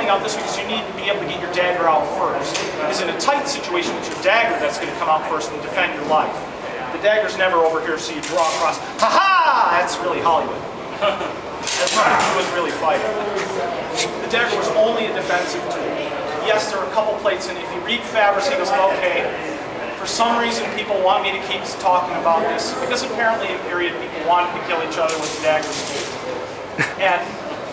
standing out this way because you need to be able to get your dagger out first. Because in a tight situation, it's your dagger that's going to come out first and defend your life. The dagger's never over here, so you draw across. Ha-ha! That's really Hollywood. That's not what was really fighting. The dagger was only a defensive tool. Yes, there are a couple plates, and if you read Fabre's, he goes, okay, for some reason people want me to keep talking about this, because apparently in period people wanted to kill each other with daggers. And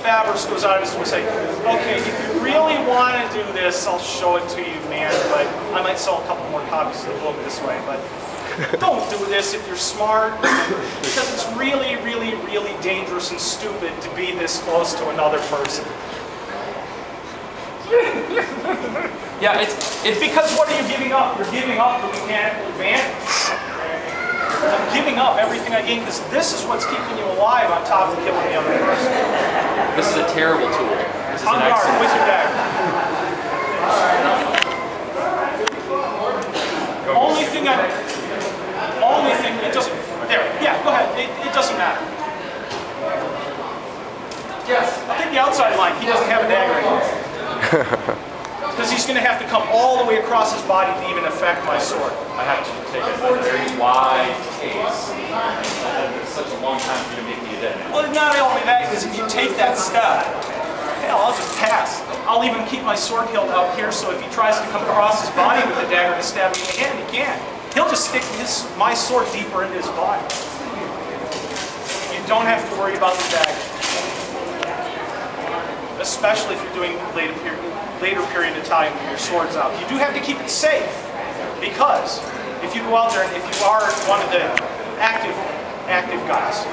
Fabre's goes out of his way and say, okay, if you really want to do this, I'll show it to you, man, but I might sell a couple more copies of the book this way, but don't do this if you're smart, because it's really, really, really dangerous and stupid to be this close to another person. Yeah, it's because what are you giving up? You're giving up the mechanical advantage. I'm giving up everything I gained because this is what's keeping you alive on top of killing the other person. This is a terrible tool. This is on guard with your dagger. Only thing, it doesn't, there, yeah, go ahead, it doesn't matter. Yes. I'll take the outside line, he doesn't have a dagger anymore. Because he's going to have to come all the way across his body to even affect my sword. I have to take a very wide case. It's such a long time for you to make me a dead man. Well, not only that, because if you take that step, hell, I'll just pass. I'll even keep my sword hilt out here, so if he tries to come across his body with the dagger to stab me in the hand, he can't. He'll just stick my sword deeper into his body. You don't have to worry about the dagger. Especially if you're doing later period of time with your swords out. You do have to keep it safe, because if you go out there and if you are one of the active guys,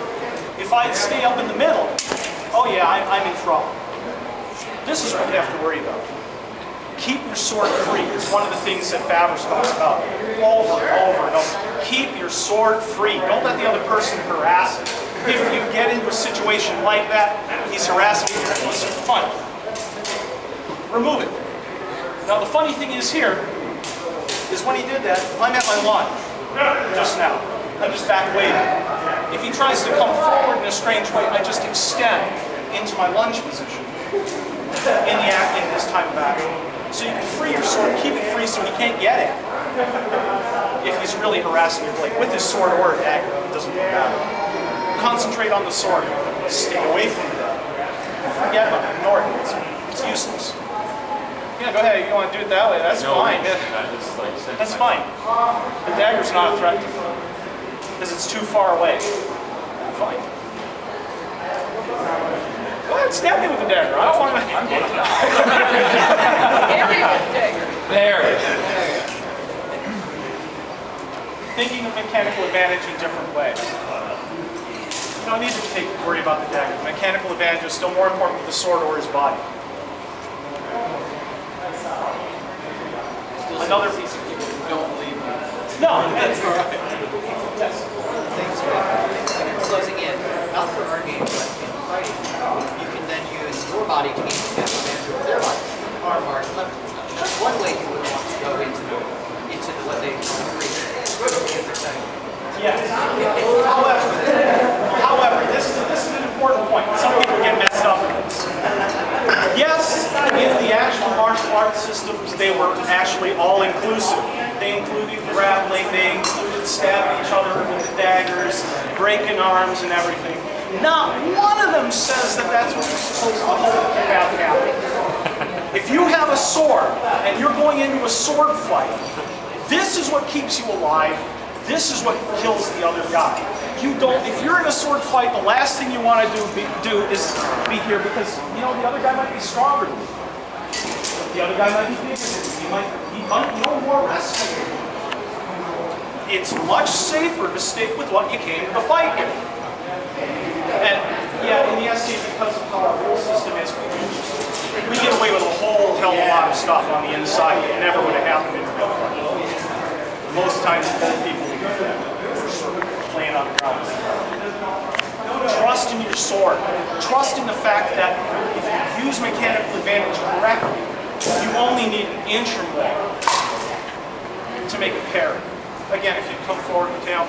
if I stay up in the middle, oh yeah, I'm in trouble. This is what you have to worry about. Keep your sword free. It's one of the things that Fabre's talks about over and over and over. Keep your sword free. Don't let the other person harass it. If you get into a situation like that, he's harassing you, it's fun. Remove it. Now the funny thing is here, is when he did that, I'm at my lunge, just now. I'm just back waiting. If he tries to come forward in a strange way, I just extend into my lunge position in this time of action. So you can free your sword, keep it free so he can't get it. If he's really harassing your blade, with his sword or a dagger, it doesn't really matter. Concentrate on the sword. Stay away from it. Forget about it. Ignore it. It's useless. Yeah, go ahead. You want to do it that way? That's fine. Yeah. That's fine. The dagger's not a threat to me because it's too far away. Fine. Go ahead, stab me with the dagger. I don't want to. There. Thinking of mechanical advantage in different ways. You don't need to worry about the dagger. The mechanical advantage is still more important with the sword or his body. Another piece of people who don't believe me. No, that's all right. Yes. Things when you're closing in, not for our game, but in fighting, you can then use your body to gain the advantage over their body. Arm, march, left, and stuff. That's one way you would want to go into what they agree. Yes. However, this is an important point. Some people get messed up with this. Yes, in the actual martial arts systems, they were actually all-inclusive. They included grappling, they included stabbing each other with the daggers, breaking arms and everything. Not one of them says that that's what you're supposed to hold about happening. If you have a sword and you're going into a sword fight, this is what keeps you alive. This is what kills the other guy. You don't. If you're in a sword fight, the last thing you want to do is be here because you know the other guy might be stronger than you. The other guy might be bigger than you. He might know more wrestling. It's much safer to stick with what you came to the fight with. And yeah, in the SC, because of how our rule system is, we get away with a whole hell of a lot of stuff on the inside that never would have happened in a real fight. Most times, both people laying on the ground. Trust in your sword. Trust in the fact that if you use mechanical advantage correctly, you only need an inch or more to make a parry. Again, if you come forward with tail,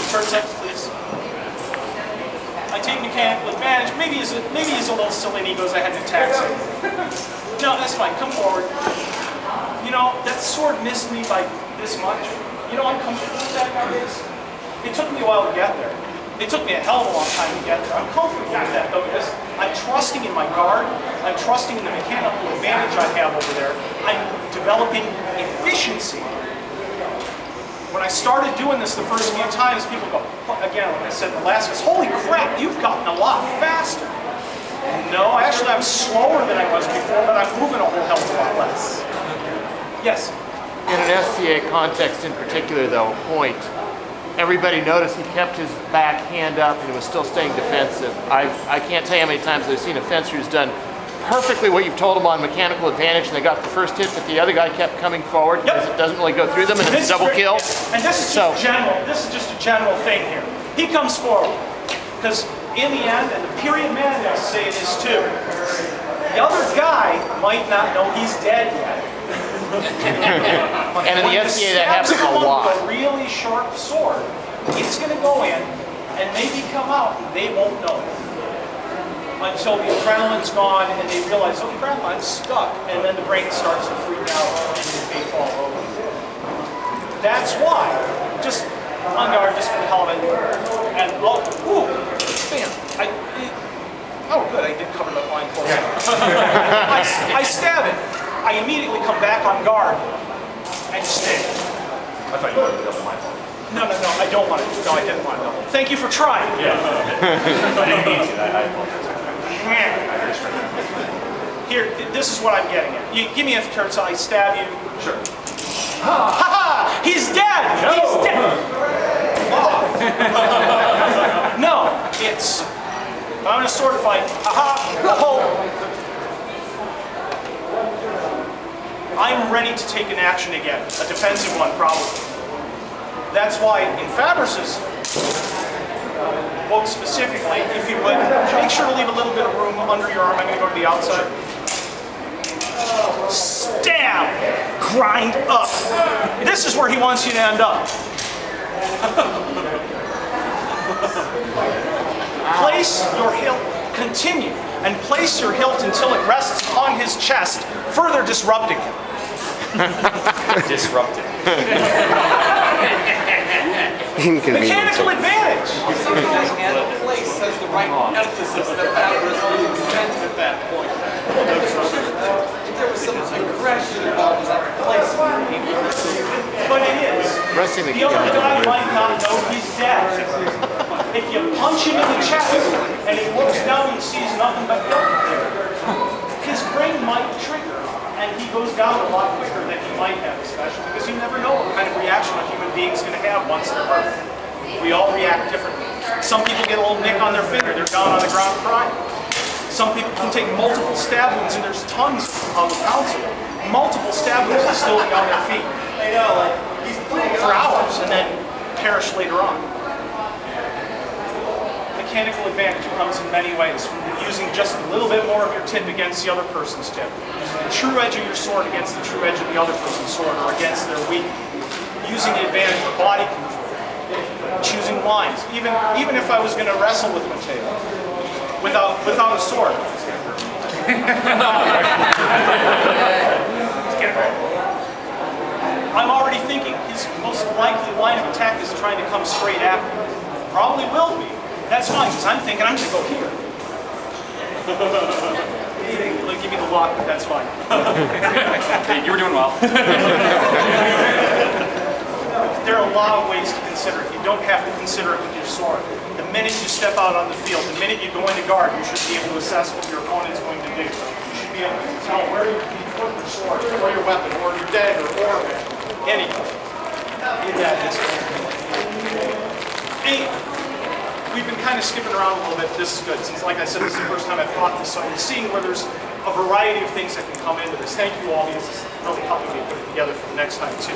turn sides, please. I take mechanical advantage. Maybe he's a little silly and he goes ahead and attacks it. No, that's fine. Come forward. You know, that sword missed me by this much. You know, I'm comfortable with that nowadays. It took me a while to get there. It took me a hell of a long time to get there. I'm comfortable with that though because I'm trusting in my guard. I'm trusting in the mechanical advantage I have over there. I'm developing efficiency. When I started doing this the first few times, people go, again, like I said in the last class, holy crap, you've gotten a lot faster. No, actually I'm slower than I was before, but I'm moving a whole hell of a lot less. Yes? In an SCA context in particular though, point, everybody noticed he kept his back hand up and he was still staying defensive. I can't tell you how many times I've seen a fencer who's done perfectly what you've told them on mechanical advantage and they got the first hit, but the other guy kept coming forward because it doesn't really go through them and it's a double kill. And this is just general. This is just a general thing here. He comes forward because in the end, and the period man will say this too, the other guy might not know he's dead yet. And in the SCA that happens a lot. With a really sharp sword, it's going to go in and maybe come out and they won't know it. Until the adrenaline's gone and they realize, oh crap, I'm stuck. And then the brain starts to freak out and they fall over. That's why, just on guard, just for the hell of it. And oh, ooh, bam. Oh good, I did cover that line close. I stab it. I immediately come back on guard and stay. I thought you wanted to double my fault. No, I don't want to. No, I didn't want to double. Thank you for trying. Yeah. I didn't mean to. I apologize. Here, this is what I'm getting at. You give me a turn, so I stab you. Sure. Ha ha! He's dead! No. He's dead! Oh. No, it's... I'm in a sword fight. Aha! Oh. I'm ready to take an action again. A defensive one, probably. That's why in Fabrus's book specifically, if you would, make sure to leave a little bit of room under your arm. I'm going to go to the outside. Stab! Grind up. This is where he wants you to end up. Place your hilt, continue, and place your hilt until it rests on his chest, further disrupting him. Disrupted. Mechanical advantage! Sometimes the place has the right emphasis that Fabrus was intended at that point. If there was some aggression involved in that place, but it is. Resting The other guy might not know he's dead. If you punch him in the chest and he looks down and sees nothing but blood, his brain might trigger and he goes down a lot quicker than he might have, especially because you never know what kind of reaction a human being's going to have once they're hurt. We all react differently. Some people get a little nick on their finger, they're down on the ground crying. Some people can take multiple stab wounds, and there's tons of accounts of them. Multiple stab wounds and still be on their feet. They know, like, for hours and then perish later on. Mechanical advantage comes in many ways, from using just a little bit more of your tip against the other person's tip, using the true edge of your sword against the true edge of the other person's sword, or against their weak, using the advantage of body control, choosing lines. Even if I was going to wrestle with Mateo without a sword. I'm already thinking his most likely line of attack is trying to come straight at me. Probably will be. That's fine, because I'm thinking I'm going to go here. Give me the lock, but that's fine. Hey, you were doing well. There are a lot of ways to consider it. You don't have to consider it with your sword. The minute you step out on the field, the minute you go into guard, you should be able to assess what your opponent is going to do. You should be able to tell where you can put your sword, or your weapon, or your dagger, or anything. In that instance. We've been kind of skipping around a little bit. This is good, since like I said, this is the first time I've taught this, so I'm seeing where there's a variety of things that can come into this. Thank you all, because this is really helping me put it together for the next time too.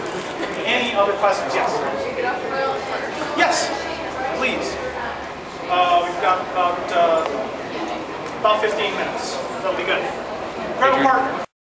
Any other questions? Yes? Yes, please. We've got about 15 minutes. That'll be good. Grab a partner.